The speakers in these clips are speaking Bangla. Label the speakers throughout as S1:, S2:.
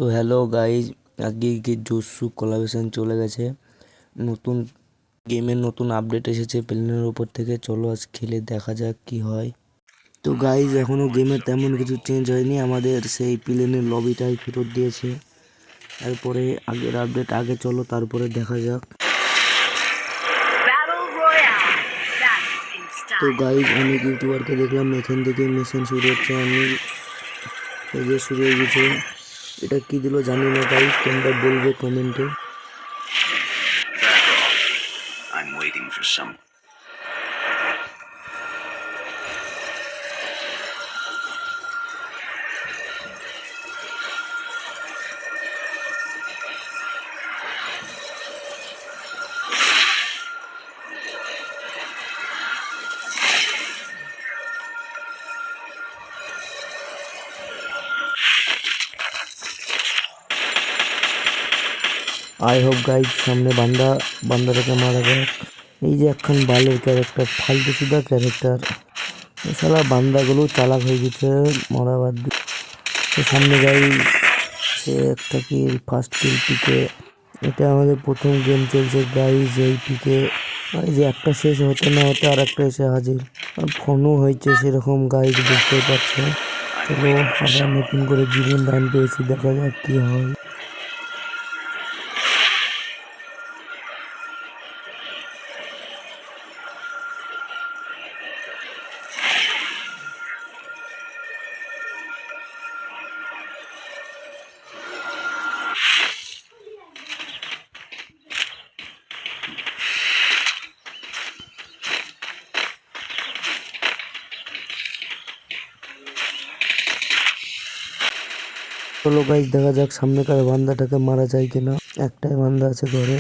S1: তো হ্যালো গাইজ, আজকে কি জোসু কোলাবোরেশন চলে গেছে। নতুন গেমের নতুন আপডেট এসেছে প্লেনের উপর থেকে। চলো আজ খেলে দেখা যাক কি হয়। তো গাইজ এখনও গেমের তেমন কিছু চেঞ্জ হয়নি, আমাদের সেই প্লেনের লবিটাই ফেরত দিয়েছে। তারপরে আগের আপডেট আগে চলো, তারপরে দেখা যাক। তো গাইজ অনেক ইউটিউবারকে দেখলাম এখান থেকে মেশিন শুরু হচ্ছে, আমি এই যে শুরু হয়ে গেছে। এটা কি দিল জানি না গাইজ, তোমরা বলবে কমেন্টে।
S2: I'm waiting for some.
S1: I hope guys সামনে বান্দাটাকে মারা যায়। এই যে একখান বালের ক্যারেক্টার, ফালতু সুদা ক্যারেক্টার, সালা বান্দাগুলো চালাক হয়ে গেছে মরা বাদ দিয়ে। তো সামনে যাই, সে একটা কিল, ফার্স্ট কিল পিকে। এটা আমাদের প্রথম গেম চলছে গাইজ। এই পিকে এই যে একটা শেষ হতে না হতে আর একটা এসে হাজির, আর ফোনও হয়েছে সেরকম গাইজ, বুঝতেই পারছে। চলো আবার নতুন করে জীবন দান পেয়েছি, দেখা যাক কি হয়। চলো গাইজ দেখা যাক সামনেকার বান্দাটাকে মারা যায় কিনা। একটাই বান্দা আছে ঘরে।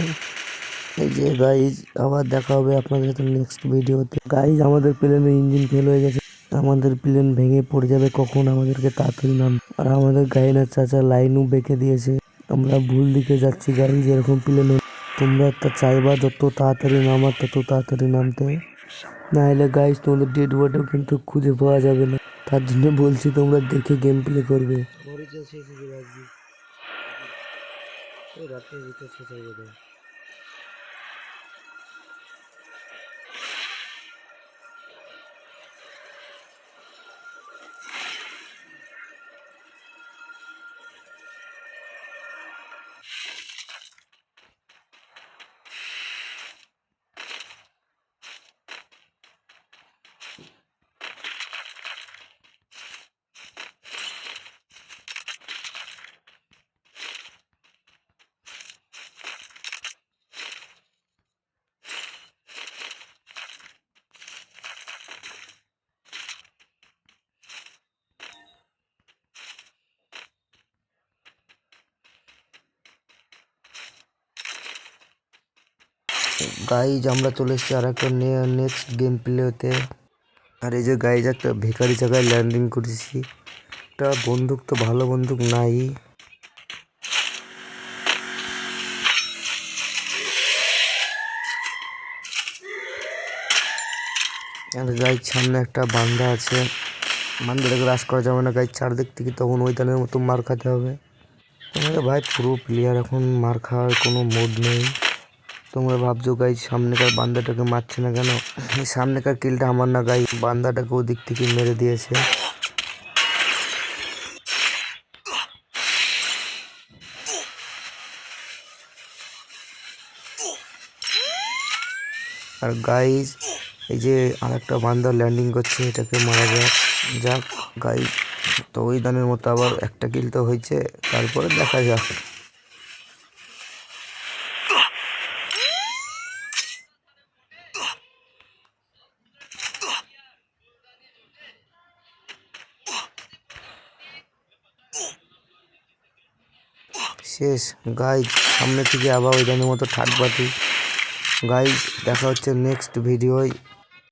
S1: এই যে গাইজ আবার দেখা হবে আপনাদের সাথে নেক্সট ভিডিওতে। গাইজ আমাদের প্লেনের ইঞ্জিন ফেল হয়ে গেছে, আমাদের প্লেন ভেঙে পড়ে যাবে কখন, আমাদেরকে তাড়াতাড়ি নাম। আর আমাদের গাইনার চাচা লাইনও বেঁকে দিয়েছে, আমরা ভুল দিকে যাচ্ছি গাইজ। এরকম প্লেন তোমরা একটা চাইবা যত তাড়াতাড়ি নামার তত তাড়াতাড়ি নামতে, না হলে গাইজ তোমাদের ডেড বডিও কিন্তু খুঁজে পাওয়া যাবে না। তার জন্য বলছি তোমরা দেখে গেম প্লে করবে। রাতের ভিতর শেষ হয়ে যাবে। গাইজ আমরা চলে এসেছি আর একটা নেক্সট গেম প্লেতে। আর এই যে গাইজ একটা ভিখারি জায়গায় ল্যান্ডিং করেছি। একটা বন্দুক তো ভালো বন্দুক নাই। আর গাইজ সামনে একটা বান্দা আছে, বান্দাটাকে রাশ করা যাবে না গাইজ, চারদিক থেকে তখন ওই দানের মতো মার খাতে হবে। তোমাকে ভাই পুরো প্লেয়ার, এখন মার খাওয়ার কোনো মুড নেই। তোমরা ভাবছো গাইজ সামনেকার বান্দাটাকে মারছে না কেন, সামনেকার কিলটা আমার না গাইজ, বান্দাটাকে ওদিক থেকে মেরে দিয়েছে। আর গাইজ এই যে আর একটা বান্দা ল্যান্ডিং করছে, এটাকে মারা যাক। যাক গাইজ, তো ওই দানের মতো আবার একটা কিল তো হয়েছে, তারপরে দেখা যাক। শেষ গাইজ, সামনে থেকে আবার ওই দানের মতো থার্ড পার্টি। গাইজ দেখা হচ্ছে নেক্সট ভিডিওয়।